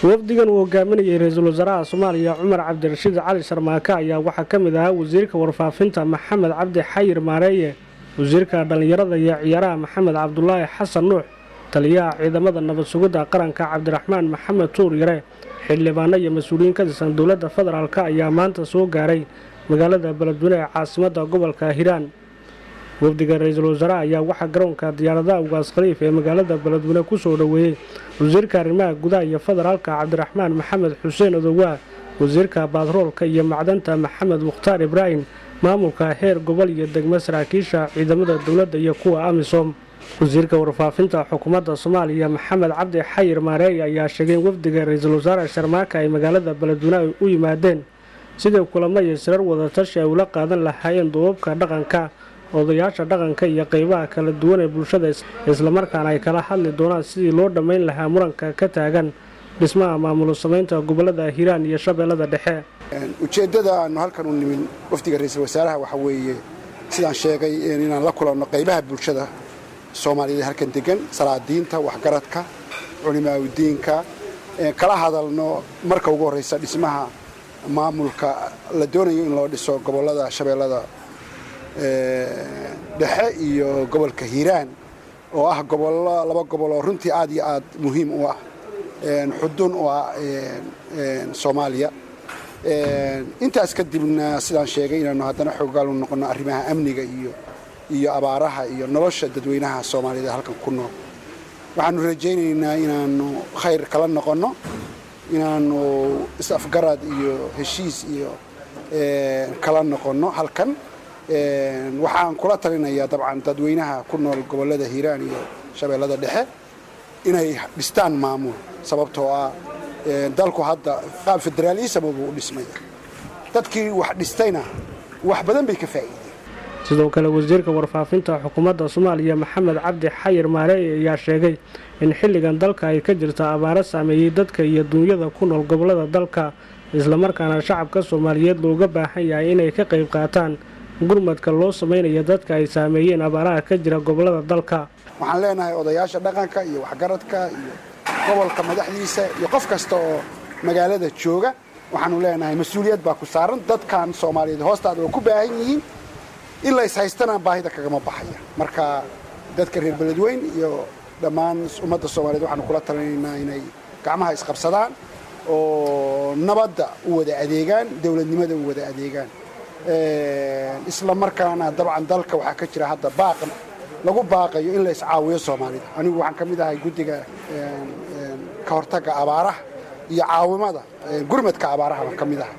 wafdigan uu hogaaminayay ra'iisul wasaaraha Soomaaliya Cumar Cabdirashiid Cali Sharmaake ayaa waxa kamid ah wasiirka warfaafinta Maxamed Cabdi Xayir Maareeye, wasiirka dhalinyarada iyo ciyaaraha Maxamed Cabdullaahi Xasan Nuux, taliyaha ciidamada nabad sugidda qaranka Cabdiraxmaan Maxamed Tuur Yare, xildhibaano iyo mas'uuliyiin ka tirsan dowladda federaalka ayaa maanta soo gaaray magaalada Beledweyne ee caasimadda gobolka Hiiraan. wafdiga ra'iisul wasaaraha ayaa waxa garoonka diyaaradaha Ugaas Khaliif ee magaalada Beledweyne ku soo dhaweeyay wasiirka arrimaha gudaha iyo federaalka Cabdiraxmaan Maxamed Xuseen Odowaa, wasiirka baadroolka iyo macdanta Maxamed Mukhtaar Ibraahim, maamulka heer gobol iyo degmo, saraakiisha ciidamada dowladda iyo kuwa AMISOM. wasiirka warfaafinta xukuumadda Soomaaliya Maxamed Cabdi Xayir Maareeye ayaa sheegay wafdiga ra'iisul wasaaraha Sharmaake ay magaalada Beledweyne u yimaadeen sidii kulamo iyo shirar wada tashi ay ula qaadan lahaayeen duubabka dhaqanka, odayaasha dhaqanka iyo qaybaha kala duwan ee bulshada, isla markaana ay kala hadli doonaan sidii loo dhammayn lahaa muranka ka taagan dhismaha maamul samaynta gobolada Hiiraan iyo Shabeellada Dhexe. ujeedada aanu halkan u nimin wafdiga ra'iisul wasaaraha waxa weeye sidaan sheegay inaan la kulanno qaybaha bulshada Soomaaliyeed halkan degan, salaadiinta, waxgaradka, culimaawidiinka, kala hadalno marka ugu horeysa dhismaha maamulka la doonayo in loo dhiso gobolada Shabeellada Dhexe iyo gobolka Hiiraan oo ah laba gobol oo runtii aad iyo aad muhiim u ah xudun u ah Soomaaliya. intaas kadibna sidaan sheegay inaanu haddana xoogaal u noqono arrimaha amniga iyo abaaraha iyo nolosha dadweynaha Soomaaliyeed halkan ku nool. waxaanu rajaynaynaa inaanu khayr kala noqono, inaanu is-afgarad iyo heshiis iyo kala noqono halkan. waxaan kula talinayaa dabcan dadweynaha ku nool gobolada Hiiraan iyo Shabeellada Dhexe inay dhistaan maamul, sababtoo ah dalku hadda qaab federaalism uu dhismay. dadkii wax dhistayna wax badan bay ka faa'iideen. sidoo kale wasiirka warfaafinta xukuumadda Soomaaliya Maxamed Cabdi Xayir Maareeye ayaa sheegay in xilligan dalka ay ka jirto abaaro saameeyay dadka iyo dunyada ku nool gobolada dalka, isla markaana shacabka Soomaaliyeed looga baahan yahay inay ka qayb qaataan gurmadka loo sameeyo dadka ay saameeyeen abaaraha ka jira gobolada dalka. waxaan leenahay odayaasha dhaqanka iyo waxgaradka iyo gobolka madaxdiisa iyo qof kasta oo magaalada jooga, waxaanu leenahay mas'uuliyad baa ku saaran dadkan Soomaaliyeed hoostaada oo ku baahan yihiin in la is haystana baahida kagama baxaya. marka dadka reer Beledweyne iyo dhammaan ummadda Soomaaliyeed waxaanu kula talinaynaa inay gacmaha isqabsadaan oo nabadda u wada adeegaan, dawladnimada u wada adeegaan. isla markaana dabcan dalka waxaa ka jira hadda baaqan lagu baaqayo in la iscaawiyo Soomaalida. anigu waxaan kamid ahay guddiga ka hortagga abaaraha iyo caawimada gurmadka abaaraha kamid ah.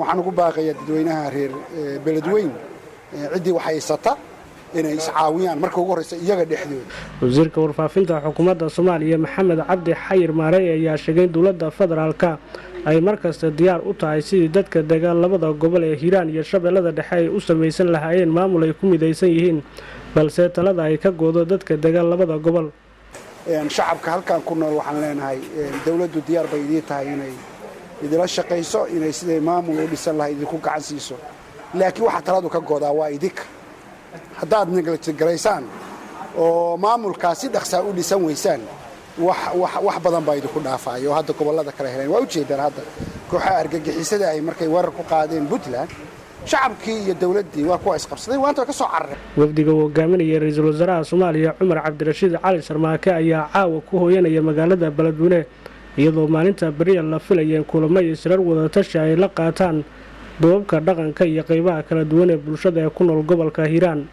waxaan ugu baaqayaa dadweynaha reer Beledweyne ciddii wax haysata inay iscaawiyaan marka ugu horeysa iyaga dhexdooda. wasiirka warfaafinta xukuumadda Soomaaliya Maxamed Cabdi Xayir Maareeye ayaa sheegay dowladda federaalka ay markasta diyaar u tahay sidii dadka degan labada gobol ee Hiiraan iyo Shabeellada Dhexe ay u samaysan lahaayeen maamul ay ku midaysan yihiin, balse talada ay ka goodo dadka degan labada gobol. shacabka halkan ku nool waxaan leenahay dawladdu diyaar bay idin tahay inay idila shaqeyso, inay sidii maamul u dhisan lahayd idinku gacan siiso, laakiin waxa taladu ka goodaa waa idinka. haddaad nagalaysaan oo maamulkaasi dhaqsaa u dhisan weysaan wax badan baa idinku dhaafaayo hadda gobolada kala heleen. waa ujeedaan hadda kooxaha argagixisada ay markay warar ku qaadeen Puntland, shacabkii iyo dawladdii waa kuwa isqabsaday, waanta ka soo carareen. wafdiga uu hogaaminayay ra'iisul wasaaraha Soomaaliya Cumar Cabdirashiid Cali Sharmaake ayaa caawa ku hooyanaya magaalada Beledweyne, iyadoo maalinta bari la filayeen kulamo iyo shirar wada tashi ay la qaataan duubabka dhaqanka iyo qaybaha kala duwan ee bulshada ee ku nool gobolka Hiiraan.